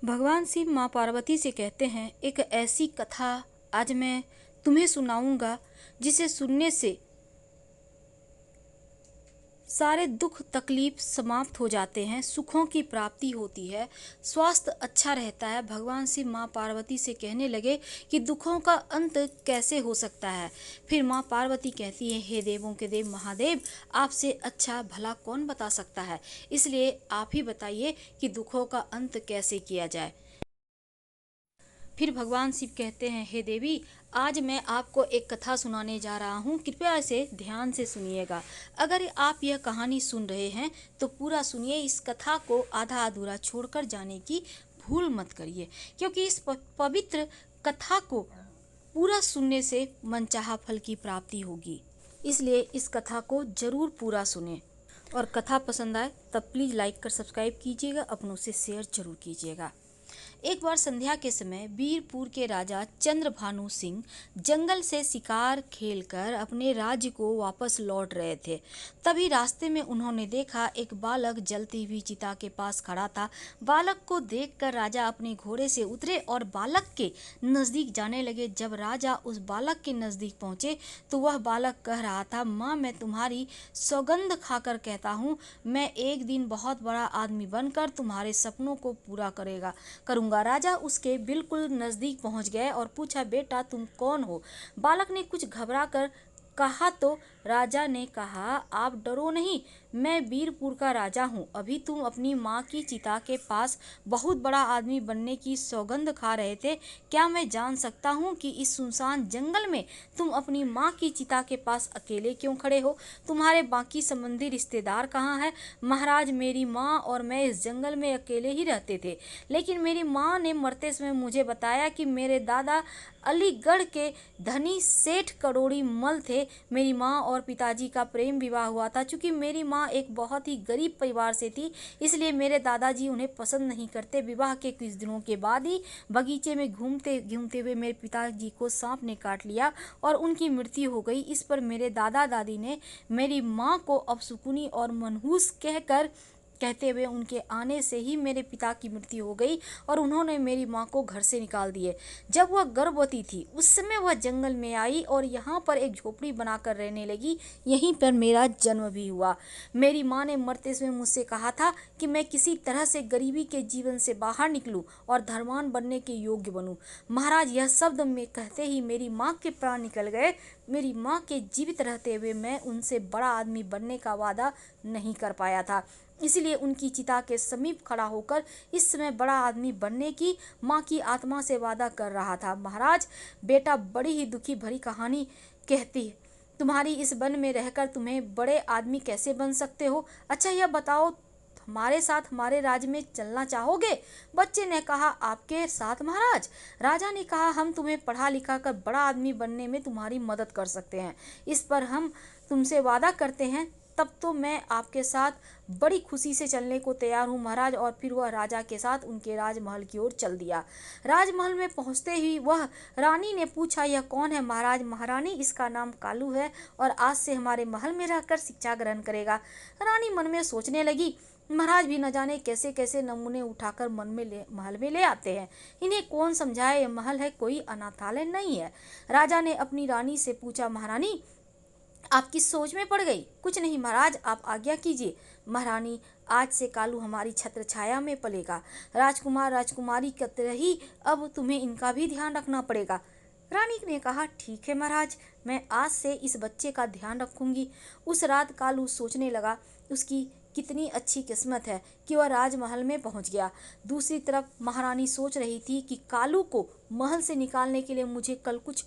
भगवान शिव माँ पार्वती से कहते हैं, एक ऐसी कथा आज मैं तुम्हें सुनाऊंगा जिसे सुनने से सारे दुख तकलीफ समाप्त हो जाते हैं, सुखों की प्राप्ति होती है, स्वास्थ्य अच्छा रहता है। भगवान शिव माँ पार्वती से कहने लगे कि दुखों का अंत कैसे हो सकता है। फिर माँ पार्वती कहती है, हे देवों के देव महादेव, आपसे अच्छा भला कौन बता सकता है, इसलिए आप ही बताइए कि दुखों का अंत कैसे किया जाए। फिर भगवान शिव कहते हैं, हे देवी, आज मैं आपको एक कथा सुनाने जा रहा हूँ, कृपया इसे ध्यान से सुनिएगा। अगर आप यह कहानी सुन रहे हैं तो पूरा सुनिए, इस कथा को आधा अधूरा छोड़कर जाने की भूल मत करिए, क्योंकि इस पवित्र कथा को पूरा सुनने से मनचाहा फल की प्राप्ति होगी। इसलिए इस कथा को जरूर पूरा सुने और कथा पसंद आए तब प्लीज़ लाइक कर सब्सक्राइब कीजिएगा, अपनों से शेयर जरूर कीजिएगा। एक बार संध्या के समय बीरपुर के राजा चंद्रभानु सिंह जंगल से शिकार खेलकर अपने राज्य को वापस लौट रहे थे। तभी रास्ते में उन्होंने देखा एक बालक जलती हुई चिता के पास खड़ा था। बालक को देखकर राजा अपने घोड़े से उतरे और बालक के नजदीक जाने लगे। जब राजा उस बालक के नजदीक पहुंचे तो वह बालक कह रहा था, माँ, मैं तुम्हारी सौगंध खाकर कहता हूँ, मैं एक दिन बहुत बड़ा आदमी बनकर तुम्हारे सपनों को पूरा करूंगा। राजा उसके बिल्कुल नजदीक पहुंच गए और पूछा, बेटा तुम कौन हो? बालक ने कुछ घबरा कर कहा तो राजा ने कहा, आप डरो नहीं, मैं बीरपुर का राजा हूँ। अभी तुम अपनी माँ की चिता के पास बहुत बड़ा आदमी बनने की सौगंध खा रहे थे। क्या मैं जान सकता हूँ कि इस सुनसान जंगल में तुम अपनी माँ की चिता के पास अकेले क्यों खड़े हो? तुम्हारे बाकी संबंधी रिश्तेदार कहाँ हैं? महाराज, मेरी माँ और मैं इस जंगल में अकेले ही रहते थे, लेकिन मेरी माँ ने मरते समय मुझे बताया कि मेरे दादा अलीगढ़ के धनी सेठ करोड़ी मल थे। मेरी माँ और पिताजी का प्रेम विवाह हुआ था। चूंकि मेरी माँ एक बहुत ही गरीब परिवार से थी, इसलिए मेरे दादाजी उन्हें पसंद नहीं करते। विवाह के कुछ दिनों के बाद ही बगीचे में घूमते घूमते हुए मेरे पिताजी को सांप ने काट लिया और उनकी मृत्यु हो गई। इस पर मेरे दादा दादी ने मेरी माँ को अपशकुनी और मनहूस कहते हुए उनके आने से ही मेरे पिता की मृत्यु हो गई और उन्होंने मेरी माँ को घर से निकाल दिए। जब वह गर्भवती थी उस समय वह जंगल में आई और यहाँ पर एक झोपड़ी बनाकर रहने लगी। यहीं पर मेरा जन्म भी हुआ। मेरी माँ ने मरते समय मुझसे कहा था कि मैं किसी तरह से गरीबी के जीवन से बाहर निकलूं और धनवान बनने के योग्य बनूं। महाराज, यह शब्द में कहते ही मेरी माँ के प्राण निकल गए। मेरी माँ के जीवित रहते हुए मैं उनसे बड़ा आदमी बनने का वादा नहीं कर पाया था, इसलिए उनकी चिता के समीप खड़ा होकर इस समय बड़ा आदमी बनने की माँ की आत्मा से वादा कर रहा था। महाराज, बेटा बड़ी ही दुखी भरी कहानी कहती है। तुम्हारी इस वन में रहकर तुम्हें बड़े आदमी कैसे बन सकते हो? अच्छा यह बताओ, हमारे साथ हमारे राज्य में चलना चाहोगे? बच्चे ने कहा, आपके साथ महाराज? राजा ने कहा, हम तुम्हें पढ़ा लिखा कर बड़ा आदमी बनने में तुम्हारी मदद कर सकते हैं। इस पर हम तुमसे वादा करते हैं, तब तो मैं आपके साथ बड़ी खुशी से चलने को तैयार हूँ महाराज। और फिर वह राजा के साथ उनके राजमहल की ओर चल दिया। राजमहल में पहुँचते ही वह रानी ने पूछा, यह कौन है महाराज? महारानी, इसका नाम कालू है और आज से हमारे महल में रहकर शिक्षा ग्रहण करेगा। रानी मन में सोचने लगी, महाराज भी न जाने कैसे कैसे नमूने उठाकर महल में ले आते हैं, इन्हें कौन समझाए? यह महल है, कोई अनाथालय नहीं है। राजा ने अपनी रानी से पूछा, महारानी आप किस सोच में पड़ गई? कुछ नहीं महाराज, आप आज्ञा कीजिए। महारानी, आज से कालू हमारी छत्र छाया में पलेगा। राजकुमार राजकुमारी की तरह ही अब तुम्हें इनका भी ध्यान रखना पड़ेगा। रानी ने कहा, ठीक है महाराज, मैं आज से इस बच्चे का ध्यान रखूंगी। उस रात कालू सोचने लगा, उसकी कितनी अच्छी किस्मत है कि वह राजमहल में पहुंच गया। दूसरी तरफ महारानी सोच रही थी कि कालू को महल से निकालने के लिए मुझे कल कुछ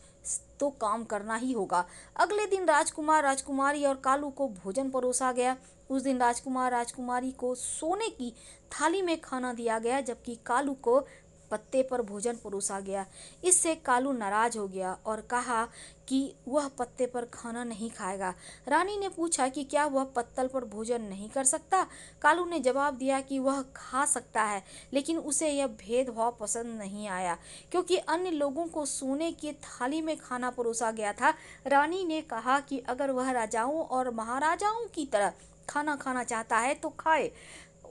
तो काम करना ही होगा। अगले दिन राजकुमार राजकुमारी और कालू को भोजन परोसा गया। उस दिन राजकुमार राजकुमारी को सोने की थाली में खाना दिया गया, जबकि कालू को पत्ते पर भोजन परोसा गया। इससे कालू नाराज हो गया और कहा कि वह पत्ते पर खाना नहीं खाएगा। रानी ने पूछा कि क्या वह पत्तल पर भोजन नहीं कर सकता? कालू ने जवाब दिया कि वह खा सकता है, लेकिन उसे यह भेदभाव पसंद नहीं आया, क्योंकि अन्य लोगों को सोने की थाली में खाना परोसा गया था। रानी ने कहा कि अगर वह राजाओं और महाराजाओं की तरह खाना खाना चाहता है तो खाए,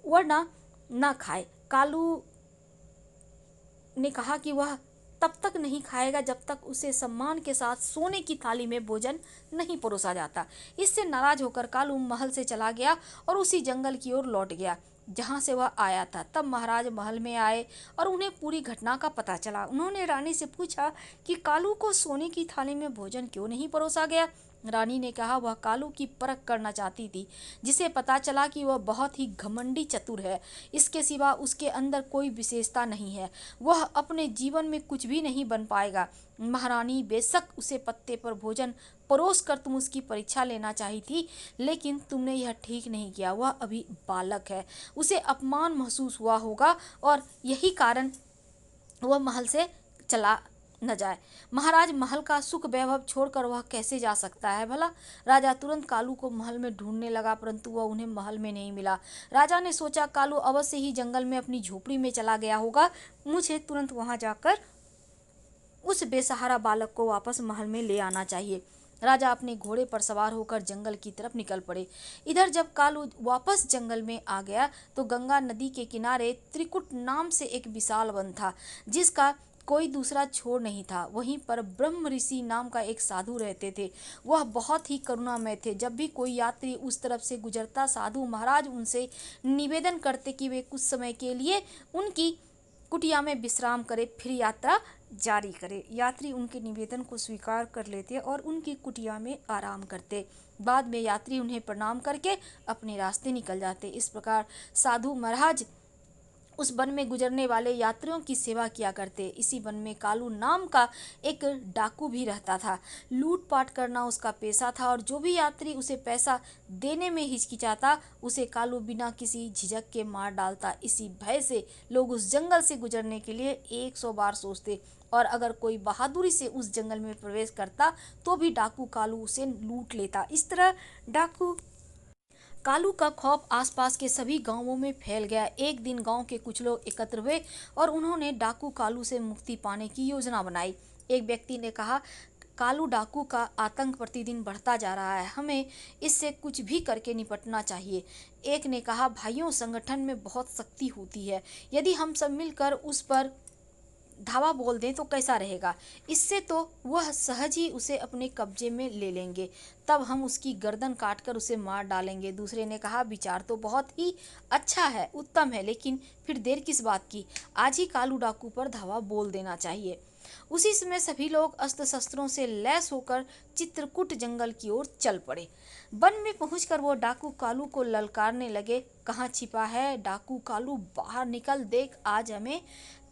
वरना ना खाए। कालू ने कहा कि वह तब तक नहीं खाएगा जब तक उसे सम्मान के साथ सोने की थाली में भोजन नहीं परोसा जाता। इससे नाराज होकर कालू महल से चला गया और उसी जंगल की ओर लौट गया जहां से वह आया था। तब महाराज महल में आए और उन्हें पूरी घटना का पता चला। उन्होंने रानी से पूछा कि कालू को सोने की थाली में भोजन क्यों नहीं परोसा गया। रानी ने कहा वह कालू की परख करना चाहती थी, जिसे पता चला कि वह बहुत ही घमंडी चतुर है। इसके सिवा उसके अंदर कोई विशेषता नहीं है। वह अपने जीवन में कुछ भी नहीं बन पाएगा। महारानी, बेशक उसे पत्ते पर भोजन परोस कर तुम उसकी परीक्षा लेना चाही थी, लेकिन तुमने यह ठीक नहीं किया। वह अभी बालक है, उसे अपमान महसूस हुआ होगा और यही कारण वह महल से चला न जाए। महाराज, महल का सुख वैभव छोड़कर वह कैसे जा सकता है भला। राजा तुरंत कालू को महल में ढूंढने लगा, परंतु वह उन्हें महल में नहीं मिला। राजा ने सोचा कालू अवश्य ही जंगल में अपनी झोपड़ी में चला गया होगा। मुझे तुरंत वहां जाकर उस बेसहारा बालक को वापस महल में ले आना चाहिए। राजा अपने घोड़े पर सवार होकर जंगल की तरफ निकल पड़े। इधर जब कालू वापस जंगल में आ गया तो गंगा नदी के किनारे त्रिकुट नाम से एक विशाल वन था, जिसका कोई दूसरा छोर नहीं था। वहीं पर ब्रह्म ऋषि नाम का एक साधु रहते थे। वह बहुत ही करुणामय थे। जब भी कोई यात्री उस तरफ से गुजरता, साधु महाराज उनसे निवेदन करते कि वे कुछ समय के लिए उनकी कुटिया में विश्राम करे, फिर यात्रा जारी करे। यात्री उनके निवेदन को स्वीकार कर लेते और उनकी कुटिया में आराम करते। बाद में यात्री उन्हें प्रणाम करके अपने रास्ते निकल जाते। इस प्रकार साधु महाराज उस वन में गुजरने वाले यात्रियों की सेवा किया करते। इसी वन में कालू नाम का एक डाकू भी रहता था। लूटपाट करना उसका पेशा था और जो भी यात्री उसे पैसा देने में हिचकिचाता, उसे कालू बिना किसी झिझक के मार डालता। इसी भय से लोग उस जंगल से गुजरने के लिए 100 बार सोचते और अगर कोई बहादुरी से उस जंगल में प्रवेश करता तो भी डाकू कालू उसे लूट लेता। इस तरह डाकू कालू का खौफ आसपास के सभी गांवों में फैल गया। एक दिन गांव के कुछ लोग एकत्र हुए और उन्होंने डाकू कालू से मुक्ति पाने की योजना बनाई। एक व्यक्ति ने कहा, कालू डाकू का आतंक प्रतिदिन बढ़ता जा रहा है, हमें इससे कुछ भी करके निपटना चाहिए। एक ने कहा, भाइयों, संगठन में बहुत शक्ति होती है, यदि हम सब मिलकर उस पर धावा बोल दें तो कैसा रहेगा। इससे तो वह सहज ही उसे अपने कब्जे में ले लेंगे, तब हम उसकी गर्दन काटकर उसे मार डालेंगे। दूसरे ने कहा, विचार तो बहुत ही अच्छा है, उत्तम है, लेकिन फिर देर किस बात की, आज ही कालू डाकू पर धावा बोल देना चाहिए। उसी समय सभी लोग अस्त्र शस्त्रों से लैस होकर चित्रकूट जंगल की ओर चल पड़े। वन में पहुंचकर वो डाकू कालू को ललकारने लगे, कहाँ छिपा है डाकू कालू, बाहर निकल, देख आज हमें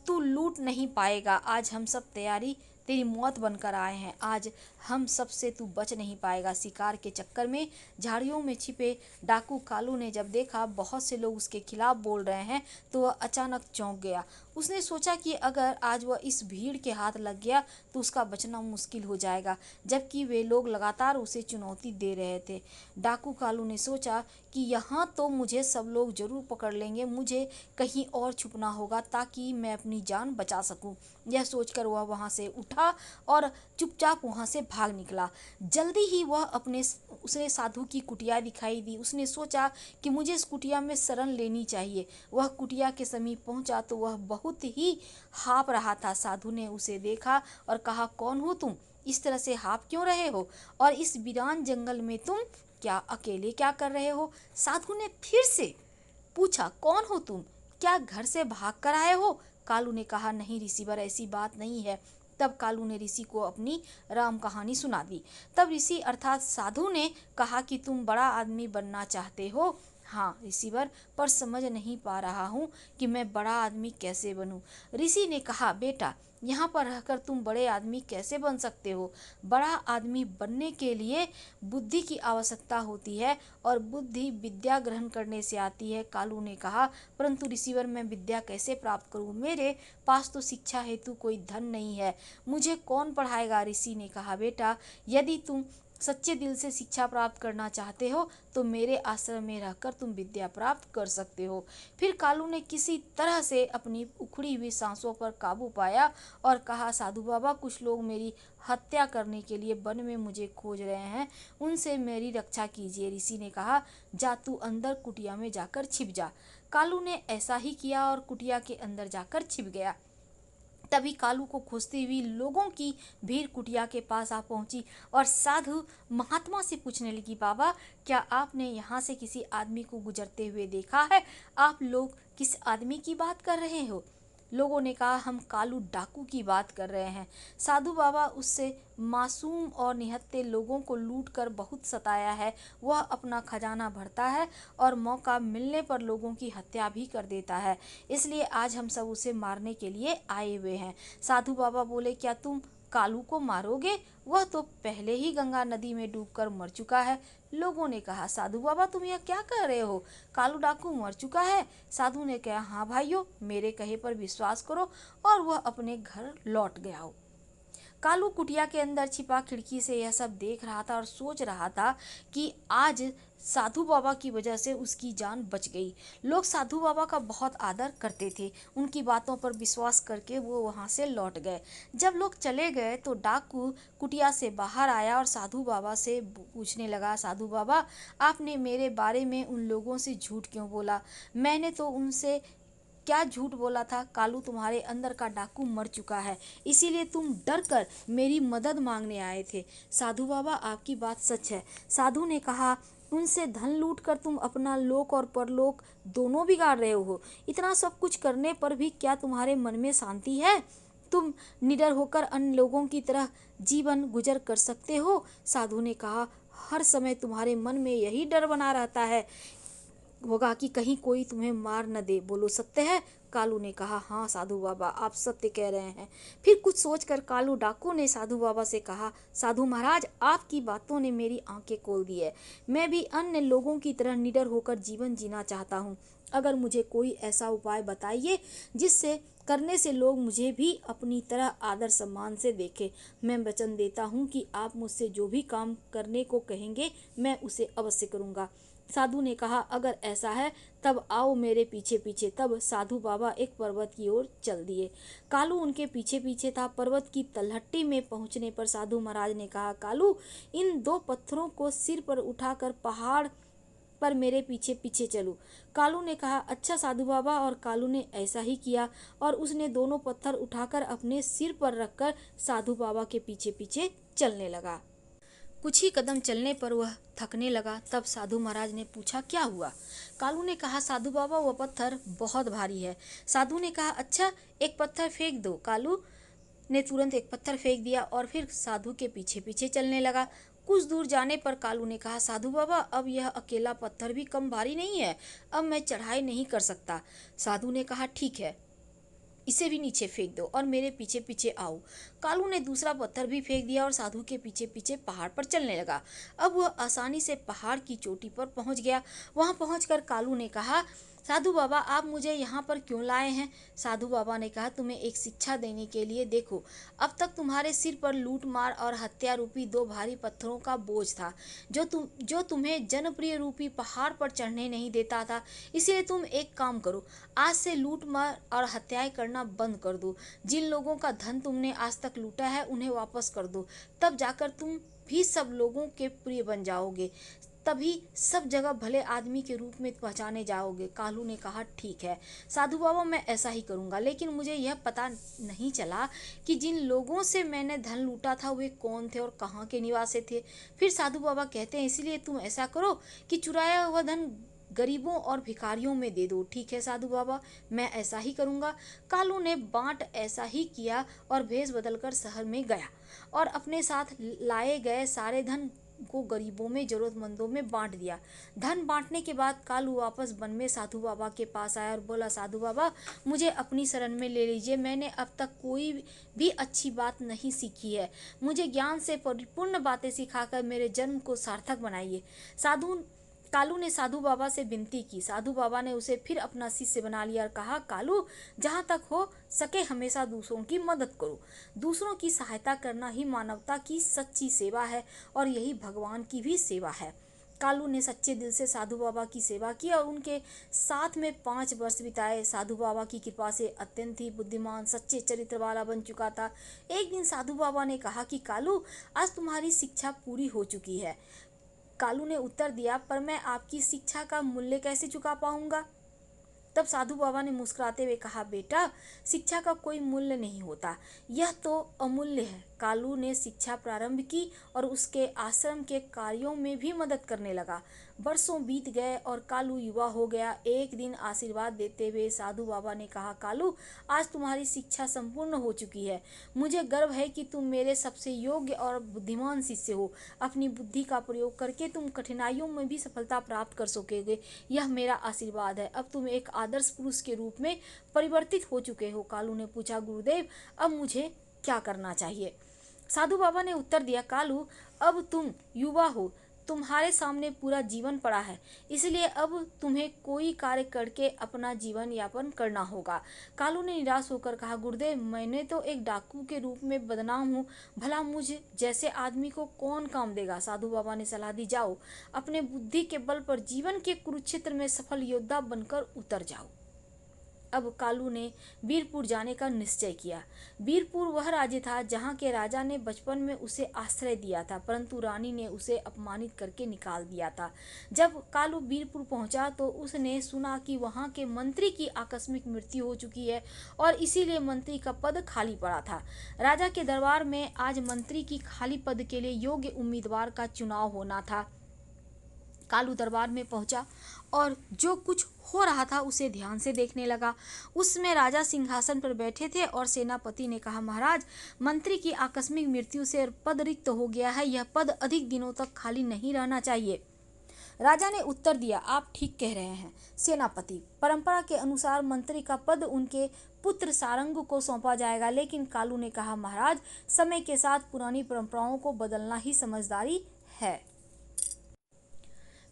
तू लूट नहीं पाएगा। आज हम सब तैयारी तेरी मौत बनकर आए हैं। आज हम सब से तू बच नहीं पाएगा। शिकार के चक्कर में झाड़ियों में छिपे डाकू कालू ने जब देखा बहुत से लोग उसके खिलाफ बोल रहे हैं तो वह अचानक चौंक गया। उसने सोचा कि अगर आज वह इस भीड़ के हाथ लग गया तो उसका बचना मुश्किल हो जाएगा, जबकि वे लोग लगातार उसे चुनौती दे रहे थे। डाकू कालू ने सोचा कि यहाँ तो मुझे सब लोग जरूर पकड़ लेंगे, मुझे कहीं और छुपना होगा ताकि मैं अपनी जान बचा सकूं। यह सोचकर वह वहां से उठा और चुपचाप वहां से भाग निकला। जल्दी ही वह उसने साधु की कुटिया दिखाई दी। उसने सोचा कि मुझे इस कुटिया में शरण लेनी चाहिए। वह कुटिया के समीप पहुंचा तो वह बहुत ही हाँफ रहा था। साधु ने उसे देखा और कहा, कौन हो तुम, इस तरह से हाँफ क्यों रहे हो, और इस वीरान जंगल में तुम क्या अकेले क्या कर रहे हो। साधु ने फिर से पूछा, कौन हो तुम, क्या घर से भाग कर आए हो। कालू ने कहा, नहीं ऋषिवर, ऐसी बात नहीं है। तब कालू ने ऋषि को अपनी राम कहानी सुना दी। तब ऋषि अर्थात साधु ने कहा कि तुम बड़ा आदमी बनना चाहते हो। हाँ ऋषिवर, पर समझ नहीं पा रहा हूँ कि मैं बड़ा आदमी कैसे बनूं। ऋषि ने कहा, बेटा, यहाँ पर रहकर तुम बड़े आदमी कैसे बन सकते हो। बड़ा आदमी बनने के लिए बुद्धि की आवश्यकता होती है और बुद्धि विद्या ग्रहण करने से आती है। कालू ने कहा, परंतु ऋषिवर, मैं विद्या कैसे प्राप्त करूं, मेरे पास तो शिक्षा हेतु कोई धन नहीं है, मुझे कौन पढ़ाएगा। ऋषि ने कहा, बेटा, यदि तुम सच्चे दिल से शिक्षा प्राप्त करना चाहते हो तो मेरे आश्रम में रहकर तुम विद्या प्राप्त कर सकते हो। फिर कालू ने किसी तरह से अपनी उखड़ी हुई सांसों पर काबू पाया और कहा, साधु बाबा, कुछ लोग मेरी हत्या करने के लिए वन में मुझे खोज रहे हैं, उनसे मेरी रक्षा कीजिए। ऋषि ने कहा, जा तू अंदर कुटिया में जाकर छिप जा। कालू ने ऐसा ही किया और कुटिया के अंदर जाकर छिप गया। तभी कालू को खोजती हुई लोगों की भीड़ कुटिया के पास आ पहुंची और साधु महात्मा से पूछने लगी, बाबा क्या आपने यहाँ से किसी आदमी को गुजरते हुए देखा है? आप लोग किस आदमी की बात कर रहे हो? लोगों ने कहा, हम कालू डाकू की बात कर रहे हैं। साधु बाबा उससे मासूम और निहत्थे लोगों को लूट कर बहुत सताया है। वह अपना खजाना भरता है और मौका मिलने पर लोगों की हत्या भी कर देता है। इसलिए आज हम सब उसे मारने के लिए आए हुए हैं। साधु बाबा बोले, क्या तुम कालू को मारोगे? वह तो पहले ही गंगा नदी में डूबकर मर चुका है। लोगों ने कहा, साधु बाबा तुम यह क्या कह रहे हो? कालू डाकू मर चुका है? साधु ने कहा, हाँ भाइयों, मेरे कहे पर विश्वास करो। और वह अपने घर लौट गया हो। कालू कुटिया के अंदर छिपा खिड़की से यह सब देख रहा था और सोच रहा था कि आज साधु बाबा की वजह से उसकी जान बच गई। लोग साधु बाबा का बहुत आदर करते थे। उनकी बातों पर विश्वास करके वो वहाँ से लौट गए। जब लोग चले गए तो डाकू कुटिया से बाहर आया और साधु बाबा से पूछने लगा, साधु बाबा आपने मेरे बारे में उन लोगों से झूठ क्यों बोला? मैंने तो उनसे क्या झूठ बोला था? कालू तुम्हारे अंदर का डाकू मर चुका है, इसीलिए तुम डर कर मेरी मदद मांगने आए थे। साधु बाबा आपकी बात सच है। साधु ने कहा, उनसे धन लूट कर तुम अपना लोक और परलोक दोनों बिगाड़ रहे हो। इतना सब कुछ करने पर भी क्या तुम्हारे मन में शांति है? तुम निडर होकर अन्य लोगों की तरह जीवन गुजर कर सकते हो? साधु ने कहा, हर समय तुम्हारे मन में यही डर बना रहता है होगा कि कहीं कोई तुम्हें मार न दे। बोलो सत्य है? कालू ने कहा, हाँ साधु बाबा आप सत्य कह रहे हैं। फिर कुछ सोचकर कालू डाकू ने साधु बाबा से कहा, साधु महाराज आपकी बातों ने मेरी आंखें खोल दी है। मैं भी अन्य लोगों की तरह निडर होकर जीवन जीना चाहता हूँ। अगर मुझे कोई ऐसा उपाय बताइए जिससे करने से लोग मुझे भी अपनी तरह आदर सम्मान से देखें। मैं वचन देता हूँ कि आप मुझसे जो भी काम करने को कहेंगे मैं उसे अवश्य करूँगा। साधु ने कहा, अगर ऐसा है तब आओ मेरे पीछे पीछे। तब साधु बाबा एक पर्वत की ओर चल दिए। कालू उनके पीछे पीछे था। पर्वत की तलहटी में पहुंचने पर साधु महाराज ने कहा, कालू इन दो पत्थरों को सिर पर उठाकर पहाड़ पर मेरे पीछे पीछे चलो। कालू ने कहा, अच्छा साधु बाबा। और कालू ने ऐसा ही किया और उसने दोनों पत्थर उठाकर अपने सिर पर रखकर साधु बाबा के पीछे पीछे चलने लगा। कुछ ही कदम चलने पर वह थकने लगा। तब साधु महाराज ने पूछा, क्या हुआ? कालू ने कहा, साधु बाबा वह पत्थर बहुत भारी है। साधु ने कहा, अच्छा एक पत्थर फेंक दो। कालू ने तुरंत एक पत्थर फेंक दिया और फिर साधु के पीछे पीछे चलने लगा। कुछ दूर जाने पर कालू ने कहा, साधु बाबा अब यह अकेला पत्थर भी कम भारी नहीं है, अब मैं चढ़ाई नहीं कर सकता। साधु ने कहा, ठीक है इसे भी नीचे फेंक दो और मेरे पीछे पीछे आओ। कालू ने दूसरा पत्थर भी फेंक दिया और साधु के पीछे पीछे पहाड़ पर चलने लगा। अब वह आसानी से पहाड़ की चोटी पर पहुंच गया। वहां पहुंचकर कालू ने कहा, साधु बाबा आप मुझे यहाँ पर क्यों लाए हैं? साधु बाबा ने कहा, तुम्हें एक शिक्षा देने के लिए। देखो अब तक तुम्हारे सिर पर लूट मार और हत्या रूपी दो भारी पत्थरों का बोझ था जो तुम्हें जनप्रिय रूपी पहाड़ पर चढ़ने नहीं देता था। इसलिए तुम एक काम करो, आज से लूट मार और हत्याएं करना बंद कर दो। जिन लोगों का धन तुमने आज तक लूटा है उन्हें वापस कर दो। तब जाकर तुम भी सब लोगों के प्रिय बन जाओगे। तभी सब जगह भले आदमी के रूप में पहचाने जाओगे। कालू ने कहा, ठीक है साधु बाबा मैं ऐसा ही करूँगा। लेकिन मुझे यह पता नहीं चला कि जिन लोगों से मैंने धन लूटा था वे कौन थे और कहाँ के निवासी थे। फिर साधु बाबा कहते हैं, इसलिए तुम ऐसा करो कि चुराया हुआ धन गरीबों और भिखारियों में दे दो। ठीक है साधु बाबा मैं ऐसा ही करूँगा। कालू ने बाँट ऐसा ही किया और भेष बदलकर शहर में गया और अपने साथ लाए गए सारे धन को गरीबों में जरूरतमंदों में बांट दिया। धन बांटने के बाद कालू वापस वन में साधु बाबा के पास आया और बोला, साधु बाबा मुझे अपनी शरण में ले लीजिए। मैंने अब तक कोई भी अच्छी बात नहीं सीखी है। मुझे ज्ञान से परिपूर्ण बातें सिखाकर मेरे जन्म को सार्थक बनाइए। कालू ने साधु बाबा से विनती की। साधु बाबा ने उसे फिर अपना शिष्य बना लिया और कहा, कालू जहाँ तक हो सके हमेशा दूसरों की मदद करो। दूसरों की सहायता करना ही मानवता की सच्ची सेवा है और यही भगवान की भी सेवा है। कालू ने सच्चे दिल से साधु बाबा की सेवा की और उनके साथ में 5 वर्ष बिताए। साधु बाबा की कृपा से अत्यंत ही बुद्धिमान सच्चे चरित्र वाला बन चुका था। एक दिन साधु बाबा ने कहा कि कालू आज तुम्हारी शिक्षा पूरी हो चुकी है। कालू ने उत्तर दिया, पर मैं आपकी शिक्षा का मूल्य कैसे चुका पाऊंगा? तब साधु बाबा ने मुस्कुराते हुए कहा, बेटा, शिक्षा का कोई मूल्य नहीं होता, यह तो अमूल्य है। कालू ने शिक्षा प्रारंभ की और उसके आश्रम के कार्यों में भी मदद करने लगा। वर्षों बीत गए और कालू युवा हो गया। एक दिन आशीर्वाद देते हुए साधु बाबा ने कहा, कालू, आज तुम्हारी शिक्षा संपूर्ण हो चुकी है। मुझे गर्व है कि तुम मेरे सबसे योग्य और बुद्धिमान शिष्य हो। अपनी बुद्धि का प्रयोग करके तुम कठिनाइयों में भी सफलता प्राप्त कर सकोगे, यह मेरा आशीर्वाद है। अब तुम एक आदर्श पुरुष के रूप में परिवर्तित हो चुके हो। कालू ने पूछा, गुरुदेव, अब मुझे क्या करना चाहिए? साधु बाबा ने उत्तर दिया, कालू, अब तुम युवा हो, तुम्हारे सामने पूरा जीवन पड़ा है, इसलिए अब तुम्हें कोई कार्य करके अपना जीवन यापन करना होगा। कालू ने निराश होकर कहा, गुरुदेव, मैंने तो एक डाकू के रूप में बदनाम हूँ, भला मुझ जैसे आदमी को कौन काम देगा? साधु बाबा ने सलाह दी, जाओ, अपने बुद्धि के बल पर जीवन के कुरुक्षेत्र में सफल योद्धा बनकर उतर जाओ। अब कालू ने वीरपुर जाने का निश्चय किया। वीरपुर वह राज्य था जहाँ के राजा ने बचपन में उसे आश्रय दिया था, परंतु रानी ने उसे अपमानित करके निकाल दिया था। जब कालू वीरपुर पहुंचा तो उसने सुना कि वहाँ के मंत्री की आकस्मिक मृत्यु हो चुकी है और इसीलिए मंत्री का पद खाली पड़ा था। राजा के दरबार में आज मंत्री की खाली पद के लिए योग्य उम्मीदवार का चुनाव होना था। कालू दरबार में पहुंचा और जो कुछ हो रहा था उसे ध्यान से देखने लगा। उसमें राजा सिंहासन पर बैठे थे और सेनापति ने कहा, महाराज, मंत्री की आकस्मिक मृत्यु से पद रिक्त हो गया है, यह पद अधिक दिनों तक खाली नहीं रहना चाहिए। राजा ने उत्तर दिया, आप ठीक कह रहे हैं सेनापति, परंपरा के अनुसार मंत्री का पद उनके पुत्र सारंग को सौंपा जाएगा। लेकिन कालू ने कहा, महाराज, समय के साथ पुरानी परंपराओं को बदलना ही समझदारी है।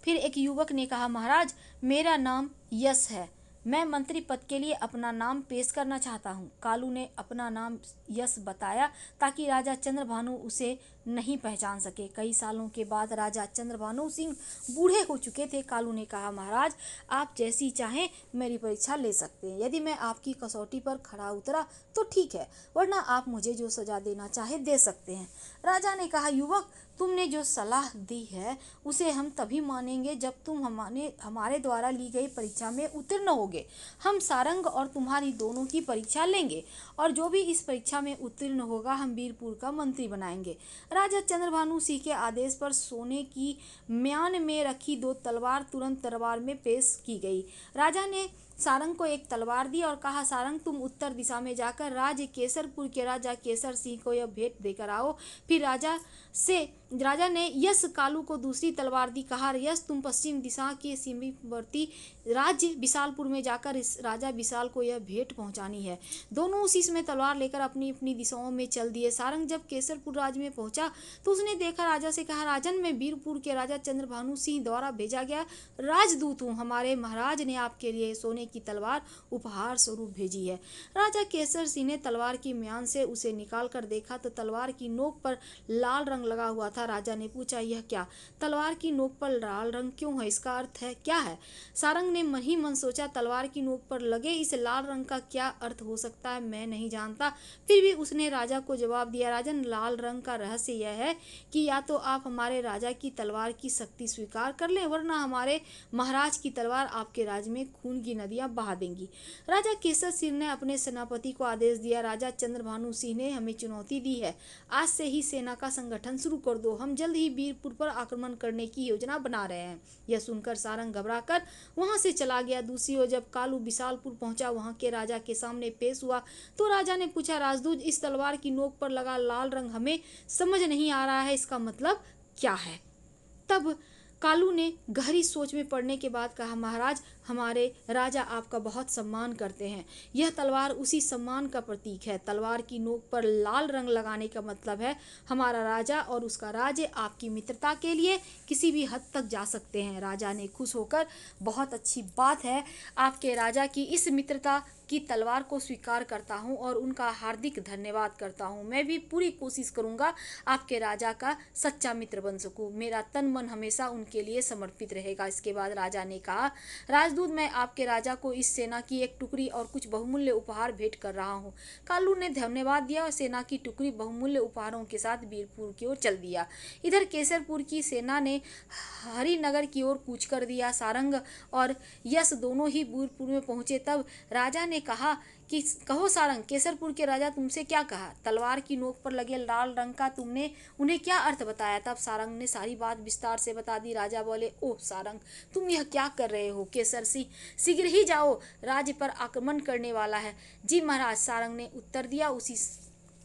फिर एक युवक ने कहा, महाराज, मेरा नाम यश है, मैं मंत्री पद के लिए अपना नाम पेश करना चाहता हूँ। कालू ने अपना नाम यश बताया ताकि राजा चंद्रभानु उसे नहीं पहचान सके। कई सालों के बाद राजा चंद्रभानु सिंह बूढ़े हो चुके थे। कालू ने कहा, महाराज, आप जैसी चाहें मेरी परीक्षा ले सकते हैं। यदि मैं आपकी कसौटी पर खरा उतरा तो ठीक है, वरना आप मुझे जो सजा देना चाहे दे सकते हैं। राजा ने कहा, युवक, तुमने जो सलाह दी है उसे हम तभी मानेंगे जब तुम हमारे द्वारा ली गई परीक्षा में उत्तीर्ण होगे। हम सारंग और तुम्हारी दोनों की परीक्षा लेंगे और जो भी इस परीक्षा में उत्तीर्ण होगा हम वीरपुर का मंत्री बनाएंगे। राजा चंद्रभानु सिंह के आदेश पर सोने की म्यान में रखी 2 तलवार तुरंत दरबार में पेश की गई। राजा ने सारंग को एक तलवार दी और कहा, सारंग, तुम उत्तर दिशा में जाकर राज्य केसरपुर के राजा केसर सिंह को यह भेंट देकर आओ। फिर राजा ने यश कालू को दूसरी तलवार दी। कहा, यश, तुम पश्चिम दिशा के सीमावर्ती राज्य विशालपुर में जाकर इस राजा विशाल को यह भेंट पहुंचानी है। दोनों उसी समय तलवार लेकर अपनी अपनी दिशाओं में चल दिए। सारंग जब केसरपुर राज्य में पहुंचा तो उसने देखा, राजा से कहा, राजन, मैं वीरपुर के राजा चंद्रभानु सिंह द्वारा भेजा गया राजदूत हूँ। हमारे महाराज ने आपके लिए सोने की तलवार उपहार स्वरूप भेजी है। राजा केसर सिंह ने तलवार की म्यान से उसे निकाल कर देखा तो तलवार की नोक पर लाल रंग लगा हुआ था। राजा ने पूछा, यह क्या? तलवार की नोक पर लाल रंग क्यों है? इसका अर्थ है क्या है? सारंग ने मन ही मन सोचा, तलवार की नोक पर लगे इस लाल रंग का क्या अर्थ हो सकता है, मैं नहीं जानता। फिर भी उसने राजा को जवाब दिया, राजन, लाल रंग का रहस्य यह है कि या तो आप हमारे राजा की तलवार की शक्ति स्वीकार कर लें, वरना हमारे महाराज की तलवार आपके राज्य में खून की नदियां बहा देंगी। राजा केसर सिंह ने अपने सेनापति को आदेश दिया, राजा चंद्रभानु सिंह ने हमें चुनौती दी है, आज से ही सेना का संगठन शुरू कर दो। हम जल्द ही वीरपुर पर आक्रमण करने की योजना बना रहे हैं। यह सुनकर सारंग घबराकर वहां से चला गया। दूसरी ओर जब कालू विशालपुर पहुंचा, वहां के राजा के सामने पेश हुआ तो राजा ने पूछा, राजदूत, इस तलवार की नोक पर लगा लाल रंग हमें समझ नहीं आ रहा है, इसका मतलब क्या है? तब कालू ने गहरी सोच में पड़ने के बाद कहा, महाराज, हमारे राजा आपका बहुत सम्मान करते हैं। यह तलवार उसी सम्मान का प्रतीक है। तलवार की नोक पर लाल रंग लगाने का मतलब है हमारा राजा और उसका राज्य आपकी मित्रता के लिए किसी भी हद तक जा सकते हैं। राजा ने खुश होकर, बहुत अच्छी बात है, आपके राजा की इस मित्रता की तलवार को स्वीकार करता हूँ और उनका हार्दिक धन्यवाद करता हूँ। मैं भी पूरी कोशिश करूँगा आपके राजा का सच्चा मित्र बन सकूँ। मेरा तन मन हमेशा उनके लिए समर्पित रहेगा। इसके बाद राजा ने कहा, राजदूत, मैं आपके राजा को इस सेना की एक टुकड़ी और कुछ बहुमूल्य उपहार भेंट कर रहा हूँ। कालू ने धन्यवाद दिया और सेना की टुकड़ी बहुमूल्य उपहारों के साथ वीरपुर की ओर चल दिया। इधर केसरपुर की सेना ने हरिनगर की ओर कूच कर दिया। सारंग और यश दोनों ही वीरपुर में पहुंचे। तब राजा ने कहा कि कहो सारंग, केसरपुर के राजा तुमसे क्या कहा? तलवार की नोक पर लगे लाल रंग का तुमने उन्हें क्या अर्थ बताया? तब सारंग ने सारी बात विस्तार से बता दी। राजा बोले, ओह सारंग, तुम यह क्या कर रहे हो? केसर सिंह शीघ्र ही जाओ, राज्य पर आक्रमण करने वाला है। जी महाराज, सारंग ने उत्तर दिया। उसी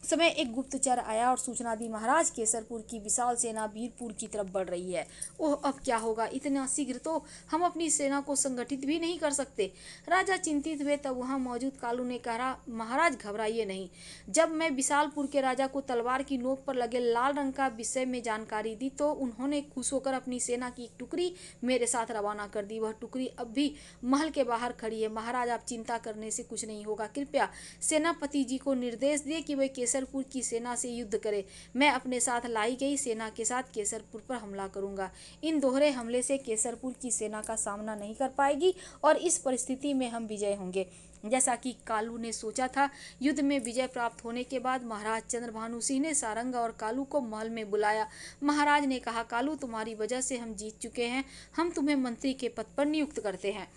समय एक गुप्तचर आया और सूचना दी, महाराज, केसरपुर की विशाल सेना वीरपुर की तरफ बढ़ रही है। ओह, अब क्या होगा? इतना शीघ्र तो हम अपनी सेना को संगठित भी नहीं कर सकते। राजा चिंतित हुए। तब वहां मौजूद कालू ने कहा, महाराज घबराइए नहीं। जब मैं विशालपुर के राजा को तलवार की नोक पर लगे लाल रंग का विषय में जानकारी दी तो उन्होंने खुश होकर अपनी सेना की एक टुकड़ी मेरे साथ रवाना कर दी। वह टुकड़ी अब भी महल के बाहर खड़ी है। महाराज, आप चिंता करने से कुछ नहीं होगा। कृपया सेनापति जी को निर्देश दिए कि वे केसरपुर की सेना से युद्ध करे। मैं अपने साथ लाई गई सेना के साथ केसरपुर पर हमला करूंगा। इन दोहरे हमले से केसरपुर की सेना का सामना नहीं कर पाएगी और इस परिस्थिति में हम विजय होंगे। जैसा कि कालू ने सोचा था, युद्ध में विजय प्राप्त होने के बाद महाराज चंद्रभानु सिंह ने सारंग और कालू को महल में बुलाया। महाराज ने कहा, कालू, तुम्हारी वजह से हम जीत चुके हैं। हम तुम्हें मंत्री के पद पर नियुक्त करते हैं।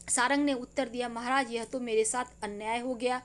सारंग ने उत्तर दिया, महाराज, यह तो मेरे साथ अन्याय हो गया।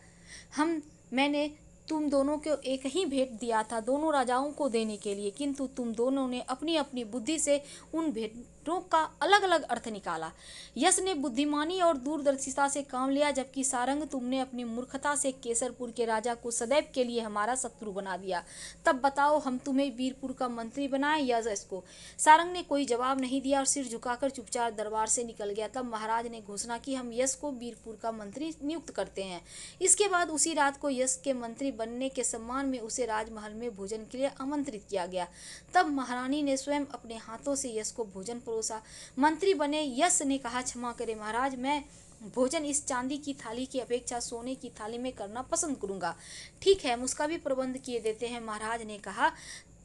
मैंने तुम दोनों को एक ही भेंट दिया था, दोनों राजाओं को देने के लिए, किंतु तुम दोनों ने अपनी अपनी बुद्धि से उन भेंटों का अलग अलग अर्थ निकाला। यश ने बुद्धिमानी और दूरदर्शिता से काम लिया, जबकि सारंग, तुमने अपनी मूर्खता से केसरपुर के राजा को सदैव के लिए हमारा शत्रु बना दिया। तब बताओ, हम तुम्हें वीरपुर का मंत्री बनाए या यश को? सारंग ने कोई जवाब नहीं दिया और सिर झुकाकर चुपचाप दरबार से निकल गया। तब महाराज ने घोषणा की, हम यश को वीरपुर का मंत्री नियुक्त करते हैं। इसके बाद उसी रात को यश के मंत्री बनने के सम्मान में उसे राजमहल में भोजन के लिए आमंत्रित किया गया। तब महारानी ने स्वयं अपने हाथों से यश को भोजन परोसा। मंत्री बने यश ने कहा, क्षमा करें महाराज, मैं भोजन इस चांदी की थाली की अपेक्षा सोने की थाली में करना पसंद करूंगा। ठीक है, हम उसका भी प्रबंध किए देते हैं, महाराज ने कहा।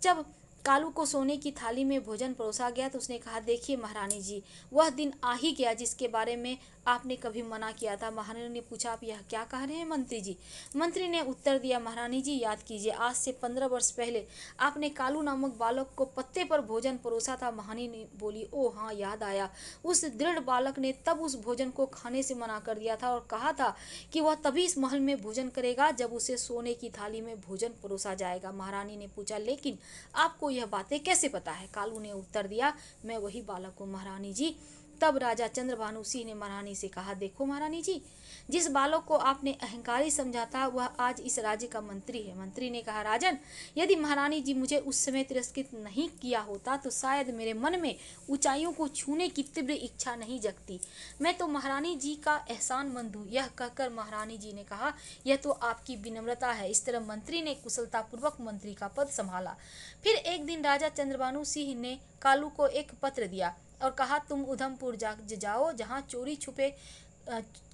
जब कालू को सोने की थाली में भोजन परोसा गया तो उसने कहा, देखिए महारानी जी, वह दिन आ ही गया जिसके बारे में आपने कभी मना किया था। महारानी ने पूछा, आप यह क्या कह रहे हैं मंत्री जी? मंत्री ने उत्तर दिया, महारानी जी, याद कीजिए, आज से 15 वर्ष पहले आपने कालू नामक बालक को पत्ते पर भोजन परोसा था। महारानी ने बोली, ओ हाँ, याद आया। उस दृढ़ बालक ने तब उस भोजन को खाने से मना कर दिया था और कहा था कि वह तभी इस महल में भोजन करेगा जब उसे सोने की थाली में भोजन परोसा जाएगा। महारानी ने पूछा, लेकिन आपको यह बातें कैसे पता है? कालू ने उत्तर दिया, मैं वही बालक हूँ महारानी जी। तब राजा चंद्रभानु सिंह ने महारानी से कहा, देखो महारानी जी, जिस बालक को आपने अहंकारी समझा था वह आज इस राज्य का मंत्री है। मंत्री ने कहा, राजन, यदि महारानी जी मुझे उस समय तिरस्कृत नहीं किया होता तो शायद मेरे मन में ऊंचाइयों को छूने की तीव्र इच्छा नहीं जगती। मैं तो महारानी जी का एहसानमंद हूँ। यह कहकर महारानी जी ने कहा, यह तो आपकी विनम्रता है। इस तरह मंत्री ने कुशलतापूर्वक मंत्री का पद संभाला। फिर एक दिन राजा चंद्रभानु सिंह ने कालू को एक पत्र दिया और कहा, तुम उधमपुर जाओ, जहाँ चोरी छुपे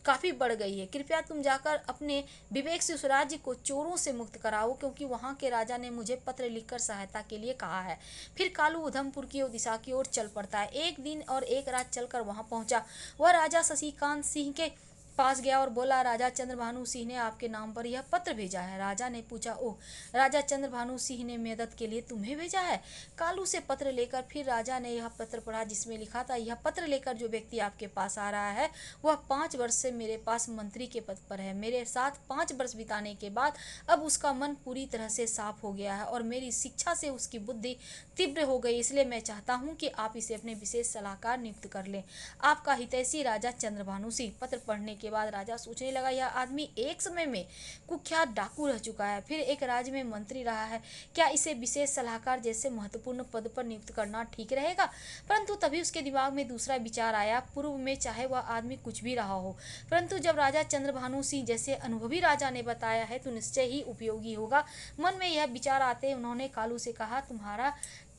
काफ़ी बढ़ गई है। कृपया तुम जाकर अपने विवेक से उस राज्य को चोरों से मुक्त कराओ, क्योंकि वहाँ के राजा ने मुझे पत्र लिखकर सहायता के लिए कहा है। फिर कालू उधमपुर की दिशा की ओर चल पड़ता है। एक दिन और एक रात चलकर वहाँ पहुँचा। वह राजा शशिकांत सिंह के पास गया और बोला, राजा चंद्रभानु सिंह ने आपके नाम पर यह पत्र भेजा है। राजा ने पूछा, ओह, राजा चंद्रभानु सिंह ने मदद के लिए तुम्हें भेजा है? कालू से पत्र लेकर फिर राजा ने यह पत्र पढ़ा, जिसमें लिखा था, यह पत्र लेकर जो व्यक्ति आपके पास आ रहा है वह 5 वर्ष से मेरे पास मंत्री के पद पर है। मेरे साथ 5 वर्ष बिताने के बाद अब उसका मन पूरी तरह से साफ हो गया है और मेरी शिक्षा से उसकी बुद्धि तीव्र हो गई। इसलिए मैं चाहता हूँ कि आप इसे अपने विशेष सलाहकार नियुक्त कर लें। आपका हितैषी राजा चंद्रभानु सिंह। पत्र पढ़ने के बाद राजा सोचने लगा, यह आदमी एक समय में कुख्यात डाकू रह चुका है, फिर एक राज्य में मंत्री रहा है, क्या इसे विशेष सलाहकार जैसे महत्वपूर्ण पद पर नियुक्त करना ठीक रहेगा? परंतु तभी उसके दिमाग में दूसरा विचार आया, पूर्व में चाहे वह आदमी कुछ भी रहा हो, परंतु जब राजा चंद्रभानु सिंह जैसे अनुभवी राजा ने बताया है तो निश्चय ही उपयोगी होगा। मन में यह विचार आते उन्होंने कालू से कहा, तुम्हारा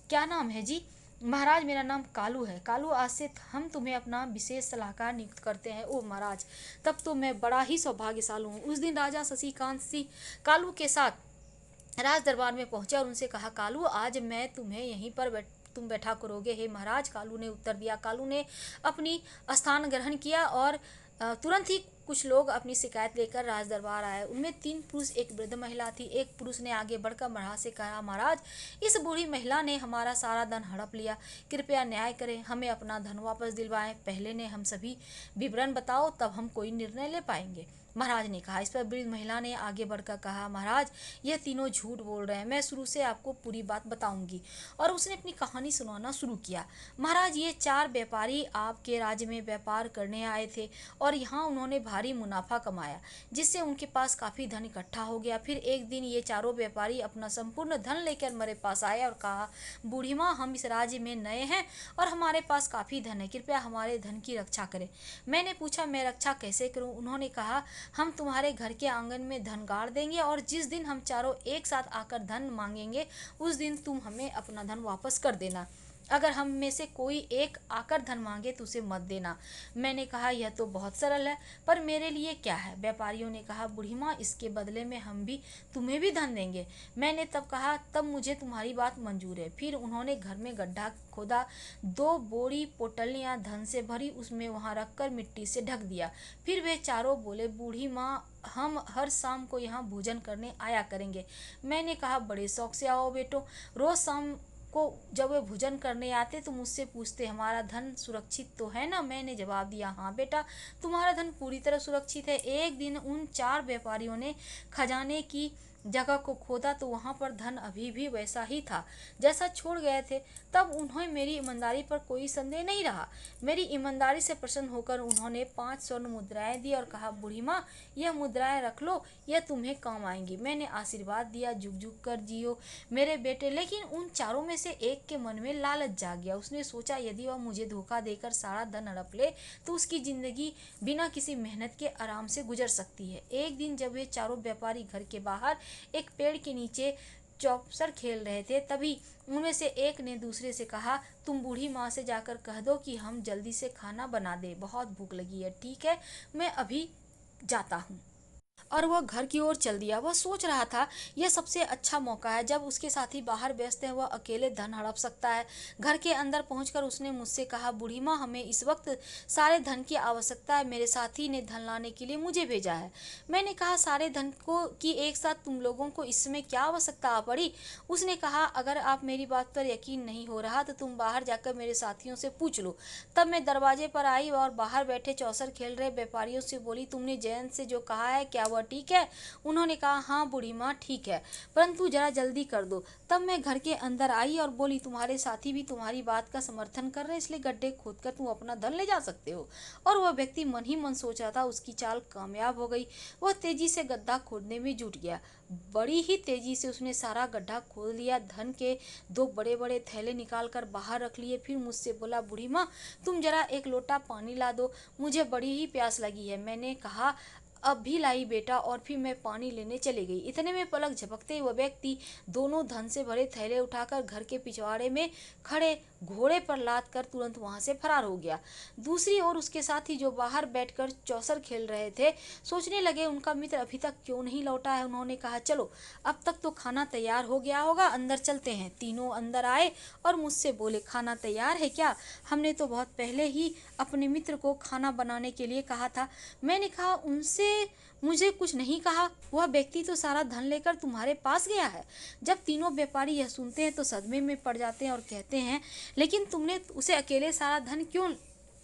क्या नाम है जी? महाराज मेरा नाम कालू है। कालू, आज से हम तुम्हें अपना विशेष सलाहकार नियुक्त करते हैं। ओह महाराज, तब तो मैं बड़ा ही सौभाग्यशाली हूँ। उस दिन राजा शशिकांत सिंह कालू के साथ राज दरबार में पहुंचे और उनसे कहा, कालू आज मैं तुम्हें यहीं पर तुम बैठा करोगे। हे महाराज, कालू ने उत्तर दिया। कालू ने अपनी स्थान ग्रहण किया और तुरंत ही कुछ लोग अपनी शिकायत लेकर राज दरबार आए। उनमें 3 पुरुष, एक वृद्ध महिला थी। एक पुरुष ने आगे बढ़कर महाराज से कहा, महाराज इस बूढ़ी महिला ने हमारा सारा धन हड़प लिया, कृपया न्याय करें, हमें अपना धन वापस दिलवाएं। पहले ने हम सभी विवरण बताओ, तब हम कोई निर्णय ले पाएंगे, महाराज ने कहा। इस पर वृद्ध महिला ने आगे बढ़कर कहा, महाराज यह तीनों झूठ बोल रहे हैं, मैं शुरू से आपको पूरी बात बताऊंगी। और उसने अपनी कहानी सुनाना शुरू किया। महाराज, ये 4 व्यापारी आपके राज्य में व्यापार करने आए थे और यहाँ उन्होंने भारी मुनाफा कमाया, जिससे उनके पास काफ़ी धन इकट्ठा हो गया। फिर एक दिन ये चारों व्यापारी अपना संपूर्ण धन लेकर मेरे पास आए और कहा, बूढ़ी माँ, हम इस राज्य में नए हैं और हमारे पास काफ़ी धन है, कृपया हमारे धन की रक्षा करें। मैंने पूछा, मैं रक्षा कैसे करूँ? उन्होंने कहा, हम तुम्हारे घर के आंगन में धन गाड़ देंगे और जिस दिन हम चारों एक साथ आकर धन मांगेंगे उस दिन तुम हमें अपना धन वापस कर देना। अगर हम में से कोई एक आकर धन मांगे तो उसे मत देना। मैंने कहा, यह तो बहुत सरल है, पर मेरे लिए क्या है? व्यापारियों ने कहा, बूढ़ी माँ, इसके बदले में हम भी तुम्हें भी धन देंगे। मैंने तब कहा, तब मुझे तुम्हारी बात मंजूर है। फिर उन्होंने घर में गड्ढा खोदा, 2 बोरी पोटलियाँ धन से भरी, उसमें वहाँ रखकर मिट्टी से ढक दिया। फिर वे चारों बोले, बूढ़ी माँ, हम हर शाम को यहाँ भोजन करने आया करेंगे। मैंने कहा, बड़े शौक से आओ बेटो। रोज शाम को जब वे भोजन करने आते तो मुझसे पूछते, हमारा धन सुरक्षित तो है ना? मैंने जवाब दिया, हाँ बेटा, तुम्हारा धन पूरी तरह सुरक्षित है। एक दिन उन 4 व्यापारियों ने खजाने की जगह को खोदा तो वहाँ पर धन अभी भी वैसा ही था जैसा छोड़ गए थे। तब उन्हें मेरी ईमानदारी पर कोई संदेह नहीं रहा। मेरी ईमानदारी से प्रसन्न होकर उन्होंने 5 स्वर्ण मुद्राएं दी और कहा, बूढ़ी माँ, यह मुद्राएं रख लो, यह तुम्हें काम आएंगी। मैंने आशीर्वाद दिया, झुक झुक कर जियो मेरे बेटे। लेकिन उन चारों में से एक के मन में लालच जाग गया। उसने सोचा, यदि वह मुझे धोखा देकर सारा धन हड़प ले तो उसकी जिंदगी बिना किसी मेहनत के आराम से गुजर सकती है। एक दिन जब वे चारों व्यापारी घर के बाहर एक पेड़ के नीचे चौपसर खेल रहे थे, तभी उनमें से एक ने दूसरे से कहा, तुम बूढ़ी माँ से जाकर कह दो कि हम जल्दी से खाना बना दे, बहुत भूख लगी है। ठीक है, मैं अभी जाता हूँ। और वह घर की ओर चल दिया। वह सोच रहा था, यह सबसे अच्छा मौका है, जब उसके साथी बाहर व्यस्त हैं वह अकेले धन हड़प सकता है। घर के अंदर पहुंचकर उसने मुझसे कहा, बूढ़ी माँ, हमें इस वक्त सारे धन की आवश्यकता है, मेरे साथी ने धन लाने के लिए मुझे भेजा है। मैंने कहा, सारे धन को कि एक साथ तुम लोगों को इस समय क्या आवश्यकता आ पड़ी? उसने कहा, अगर आप मेरी बात पर यकीन नहीं हो रहा तो तुम बाहर जाकर मेरे साथियों से पूछ लो। तब मैं दरवाजे पर आई और बाहर बैठे चौसर खेल रहे व्यापारियों से बोली, तुमने जयंत से जो कहा है क्या वह ठीक है? उन्होंने कहा, हाँ बूढ़ी माँ, ठीक है, परंतु जरा जल्दी कर दो। तब मैं घर के अंदर आई और बोली, तुम्हारे साथी भी तुम्हारी बात का समर्थन कर रहे हैं, इसलिए गड्ढे खोदकर तुम अपना धन ले जा सकते हो। और वह व्यक्ति मन ही मन सोच रहा था। उसकी चाल कामयाब हो गई। वह तेजी से गड्ढा खोदने में जुट गया। बड़ी ही तेजी से उसने सारा गड्ढा खोद लिया। धन के 2 बड़े बड़े थैले निकाल कर बाहर रख लिए। फिर मुझसे बोला, बूढ़ी माँ, तुम जरा एक लोटा पानी ला दो, मुझे बड़ी ही प्यास लगी है। मैंने कहा, अब भी लाई बेटा, और फिर मैं पानी लेने चली गई। इतने में पलक झपकते वह व्यक्ति दोनों धन से भरे थैले उठाकर घर के पिछवाड़े में खड़े घोड़े पर लाद कर तुरंत वहां से फरार हो गया। दूसरी ओर उसके साथी जो बाहर बैठकर चौसर खेल रहे थे सोचने लगे, उनका मित्र अभी तक क्यों नहीं लौटा है। उन्होंने कहा, चलो अब तक तो खाना तैयार हो गया होगा, अंदर चलते हैं। तीनों अंदर आए और मुझसे बोले, खाना तैयार है क्या? हमने तो बहुत पहले ही अपने मित्र को खाना बनाने के लिए कहा था। मैंने कहा, उनसे मुझे कुछ नहीं कहा? वह व्यक्ति तो सारा धन लेकर तुम्हारे पास गया है। जब तीनों व्यापारी यह सुनते हैं तो सदमे में पड़ जाते हैं और कहते हैं, लेकिन तुमने उसे अकेले सारा धन क्यों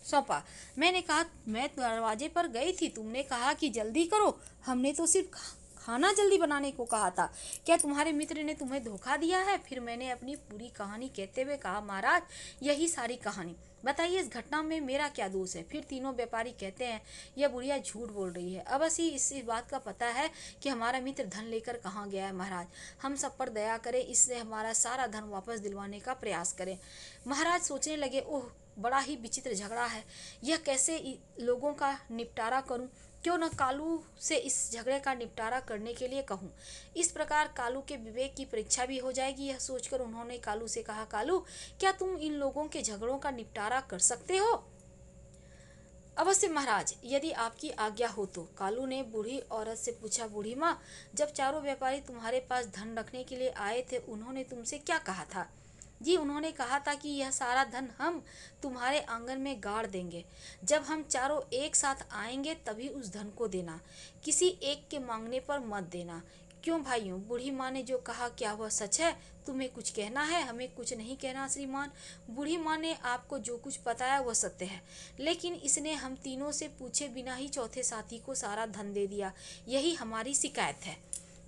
सौंपा? मैंने कहा, मैं दरवाजे पर गई थी, तुमने कहा कि जल्दी करो, हमने तो सिर्फ खाना जल्दी बनाने को कहा था। क्या तुम्हारे मित्र ने तुम्हें धोखा दिया है? फिर मैंने अपनी पूरी कहानी कहते हुए कहा, महाराज, यही सारी कहानी, बताइए इस घटना में मेरा क्या दोष है? फिर तीनों व्यापारी कहते हैं, यह बुढ़िया झूठ बोल रही है। अब असी इस बात का पता है कि हमारा मित्र धन लेकर कहाँ गया है। महाराज, हम सब पर दया करें, इससे हमारा सारा धन वापस दिलवाने का प्रयास करें। महाराज सोचने लगे, ओह, बड़ा ही विचित्र झगड़ा है, यह कैसे लोगों का निपटारा करूं? क्यों न कालू से इस झगड़े का निपटारा करने के लिए कहूँ। इस प्रकार कालू के विवेक की परीक्षा भी हो जाएगी। यह सोचकर उन्होंने कालू से कहा, कालू, क्या तुम इन लोगों के झगड़ों का निपटारा कर सकते हो? अवश्य महाराज, यदि आपकी आज्ञा हो तो। कालू ने बूढ़ी औरत से पूछा, बूढ़ी माँ, जब चारों व्यापारी तुम्हारे पास धन रखने के लिए आए थे, उन्होंने तुमसे क्या कहा था? जी, उन्होंने कहा था कि यह सारा धन हम तुम्हारे आंगन में गाड़ देंगे। जब हम चारों एक साथ आएंगे तभी उस धन को देना, किसी एक के मांगने पर मत देना। क्यों भाइयों, बूढ़ी माँ ने जो कहा क्या वह सच है? तुम्हें कुछ कहना है? हमें कुछ नहीं कहना श्रीमान। बूढ़ी माँ ने आपको जो कुछ बताया वह सत्य है, लेकिन इसने हम तीनों से पूछे बिना ही चौथे साथी को सारा धन दे दिया। यही हमारी शिकायत है।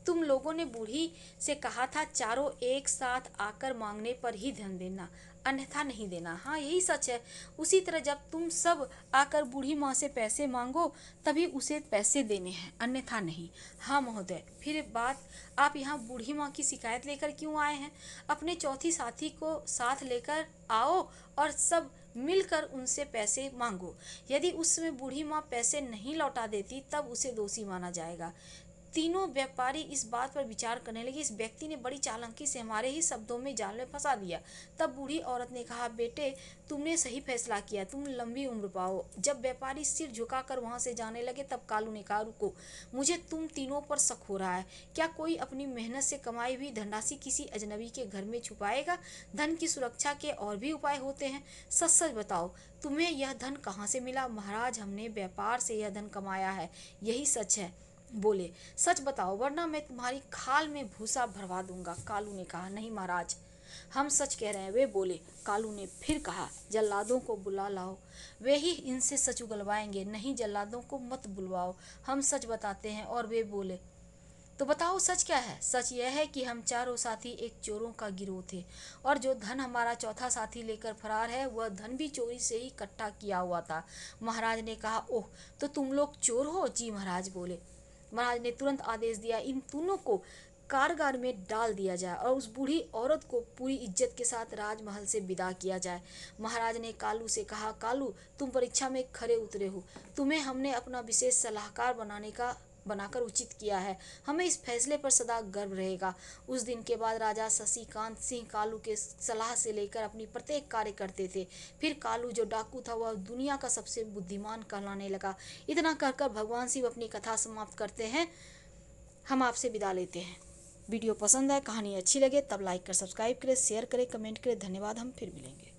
तुम लोगों ने बूढ़ी से कहा था चारों एक साथ आकर मांगने पर ही धन देना, अन्यथा नहीं देना। हाँ, यही सच है। उसी तरह जब तुम सब आकर बूढ़ी माँ से पैसे मांगो तभी उसे पैसे देने हैं, अन्यथा नहीं। हाँ महोदय, फिर बात आप यहाँ बूढ़ी माँ की शिकायत लेकर क्यों आए हैं? अपने चौथी साथी को साथ लेकर आओ और सब मिलकर उनसे पैसे मांगो। यदि उस समय बूढ़ी माँ पैसे नहीं लौटा देती तब उसे दोषी माना जाएगा। तीनों व्यापारी इस बात पर विचार करने लगे। इस व्यक्ति ने बड़ी चालाकी से हमारे ही शब्दों में जाल में फंसा दिया। तब बूढ़ी औरत ने कहा, बेटे, तुमने सही फैसला किया, तुम लंबी उम्र पाओ। जब व्यापारी सिर झुकाकर वहां से जाने लगे तब कालू ने कहा, रुको, मुझे तुम तीनों पर शक हो रहा है। क्या कोई अपनी मेहनत से कमाई हुई धनराशि किसी अजनबी के घर में छुपाएगा? धन की सुरक्षा के और भी उपाय होते हैं। सच सच बताओ, तुम्हें यह धन कहाँ से मिला? महाराज, हमने व्यापार से यह धन कमाया है। यही सच है? बोले, सच बताओ वरना मैं तुम्हारी खाल में भूसा भरवा दूंगा। कालू ने कहा, नहीं महाराज, हम सच कह रहे हैं। वे बोले। कालू ने फिर कहा, जल्लादों को बुला लाओ, वे ही इनसे सच उगलवाएंगे। नहीं, जल्लादों को मत बुलवाओ, हम सच बताते हैं। और वे बोले, तो बताओ सच क्या है? सच यह है कि हम चारों साथी एक चोरों का गिरोह थे, और जो धन हमारा चौथा साथी लेकर फरार है वह धन भी चोरी से ही इकट्ठा किया हुआ था। महाराज ने कहा, ओह, तो तुम लोग चोर हो? जी महाराज, बोले। महाराज ने तुरंत आदेश दिया, इन तीनों को कारगार में डाल दिया जाए और उस बूढ़ी औरत को पूरी इज्जत के साथ राजमहल से विदा किया जाए। महाराज ने कालू से कहा, कालू, तुम परीक्षा में खरे उतरे हो, तुम्हें हमने अपना विशेष सलाहकार बनाकर उचित किया है। हमें इस फैसले पर सदा गर्व रहेगा। उस दिन के बाद राजा शशिकांत सिंह कालू के सलाह से लेकर अपनी प्रत्येक कार्य करते थे। फिर कालू जो डाकू था वह दुनिया का सबसे बुद्धिमान कहलाने लगा। इतना कहकर भगवान शिव अपनी कथा समाप्त करते हैं। हम आपसे विदा लेते हैं। वीडियो पसंद आए, कहानी अच्छी लगे तब लाइक कर सब्सक्राइब करें, शेयर करें, कमेंट करें। धन्यवाद। हम फिर मिलेंगे।